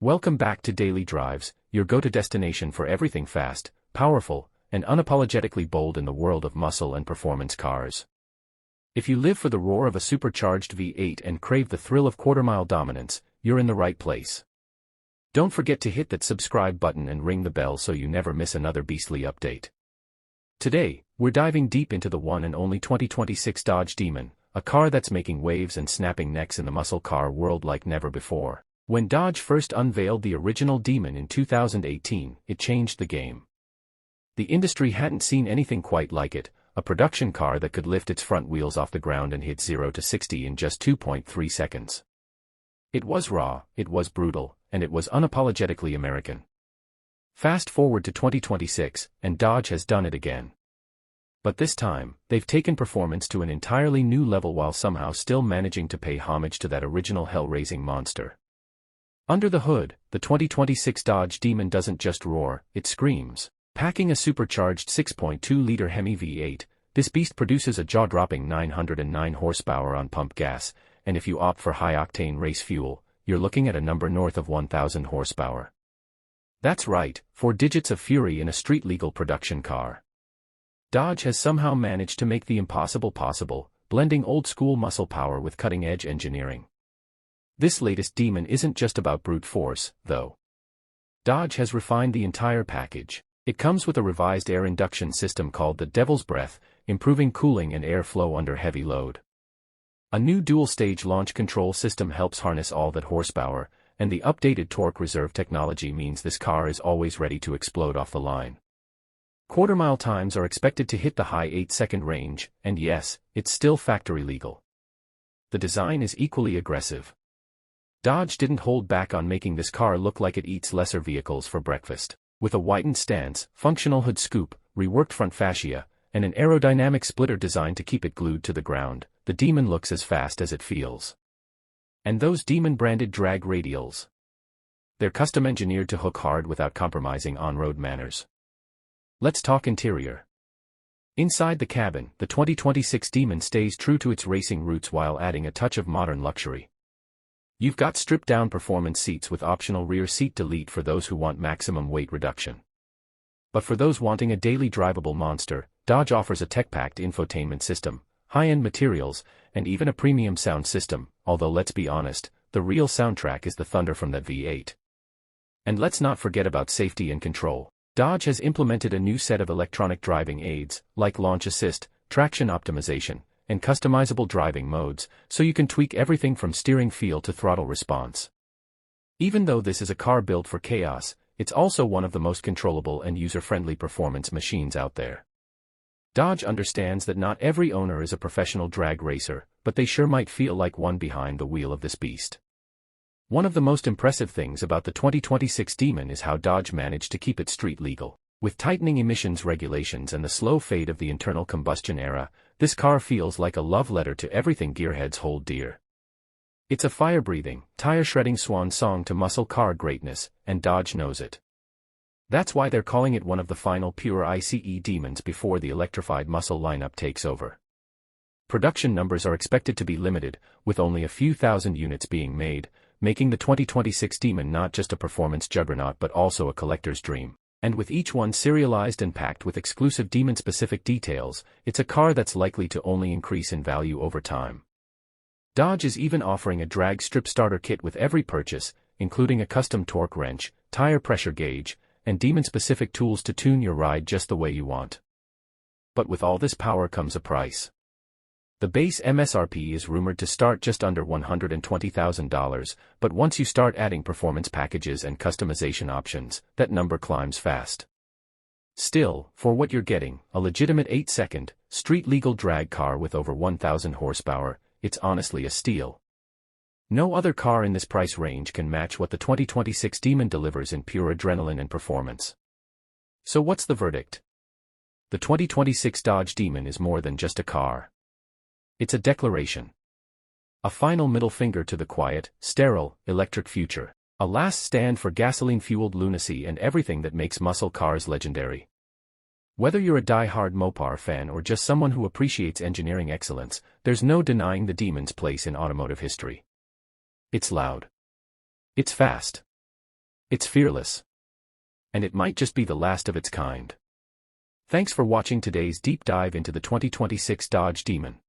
Welcome back to Daily Drives, your go-to destination for everything fast, powerful, and unapologetically bold in the world of muscle and performance cars. If you live for the roar of a supercharged V8 and crave the thrill of quarter-mile dominance, you're in the right place. Don't forget to hit that subscribe button and ring the bell so you never miss another beastly update. Today, we're diving deep into the one and only 2026 Dodge Demon, a car that's making waves and snapping necks in the muscle car world like never before. When Dodge first unveiled the original Demon in 2018, it changed the game. The industry hadn't seen anything quite like it, a production car that could lift its front wheels off the ground and hit 0 to 60 in just 2.3 seconds. It was raw, it was brutal, and it was unapologetically American. Fast forward to 2026, and Dodge has done it again. But this time, they've taken performance to an entirely new level while somehow still managing to pay homage to that original hell-raising monster. Under the hood, the 2026 Dodge Demon doesn't just roar, it screams. Packing a supercharged 6.2-liter HEMI V8, this beast produces a jaw-dropping 909 horsepower on pump gas, and if you opt for high-octane race fuel, you're looking at a number north of 1,000 horsepower. That's right, 4 digits of fury in a street-legal production car. Dodge has somehow managed to make the impossible possible, blending old-school muscle power with cutting-edge engineering. This latest Demon isn't just about brute force, though. Dodge has refined the entire package. It comes with a revised air induction system called the Devil's Breath, improving cooling and airflow under heavy load. A new dual-stage launch control system helps harness all that horsepower, and the updated torque reserve technology means this car is always ready to explode off the line. Quarter-mile times are expected to hit the high 8-second range, and yes, it's still factory legal. The design is equally aggressive. Dodge didn't hold back on making this car look like it eats lesser vehicles for breakfast. With a widened stance, functional hood scoop, reworked front fascia, and an aerodynamic splitter designed to keep it glued to the ground, the Demon looks as fast as it feels. And those Demon-branded drag radials. They're custom-engineered to hook hard without compromising on-road manners. Let's talk interior. Inside the cabin, the 2026 Demon stays true to its racing roots while adding a touch of modern luxury. You've got stripped-down performance seats with optional rear seat delete for those who want maximum weight reduction. But for those wanting a daily drivable monster, Dodge offers a tech-packed infotainment system, high-end materials, and even a premium sound system, although let's be honest, the real soundtrack is the thunder from that V8. And let's not forget about safety and control. Dodge has implemented a new set of electronic driving aids, like launch assist, traction optimization, and customizable driving modes, so you can tweak everything from steering feel to throttle response. Even though this is a car built for chaos, it's also one of the most controllable and user-friendly performance machines out there. Dodge understands that not every owner is a professional drag racer, but they sure might feel like one behind the wheel of this beast. One of the most impressive things about the 2026 Demon is how Dodge managed to keep it street legal. With tightening emissions regulations and the slow fade of the internal combustion era, this car feels like a love letter to everything gearheads hold dear. It's a fire-breathing, tire-shredding swan song to muscle car greatness, and Dodge knows it. That's why they're calling it one of the final pure ICE Demons before the electrified muscle lineup takes over. Production numbers are expected to be limited, with only a few thousand units being made, making the 2026 Demon not just a performance juggernaut but also a collector's dream. And with each one serialized and packed with exclusive Demon-specific details, it's a car that's likely to only increase in value over time. Dodge is even offering a drag strip starter kit with every purchase, including a custom torque wrench, tire pressure gauge, and Demon-specific tools to tune your ride just the way you want. But with all this power comes a price. The base MSRP is rumored to start just under $120,000, but once you start adding performance packages and customization options, that number climbs fast. Still, for what you're getting, a legitimate 8-second, street-legal drag car with over 1,000 horsepower, it's honestly a steal. No other car in this price range can match what the 2026 Demon delivers in pure adrenaline and performance. So what's the verdict? The 2026 Dodge Demon is more than just a car. It's a declaration. A final middle finger to the quiet, sterile, electric future. A last stand for gasoline-fueled lunacy and everything that makes muscle cars legendary. Whether you're a die-hard Mopar fan or just someone who appreciates engineering excellence, there's no denying the Demon's place in automotive history. It's loud. It's fast. It's fearless. And it might just be the last of its kind. Thanks for watching today's deep dive into the 2026 Dodge Demon.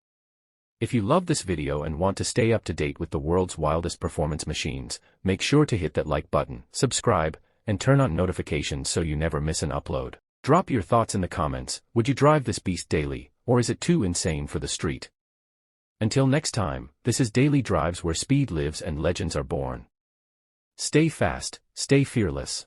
If you love this video and want to stay up to date with the world's wildest performance machines, make sure to hit that like button, subscribe, and turn on notifications so you never miss an upload. Drop your thoughts in the comments. Would you drive this beast daily, or is it too insane for the street? Until next time, this is Daily Drives, where speed lives and legends are born. Stay fast, stay fearless.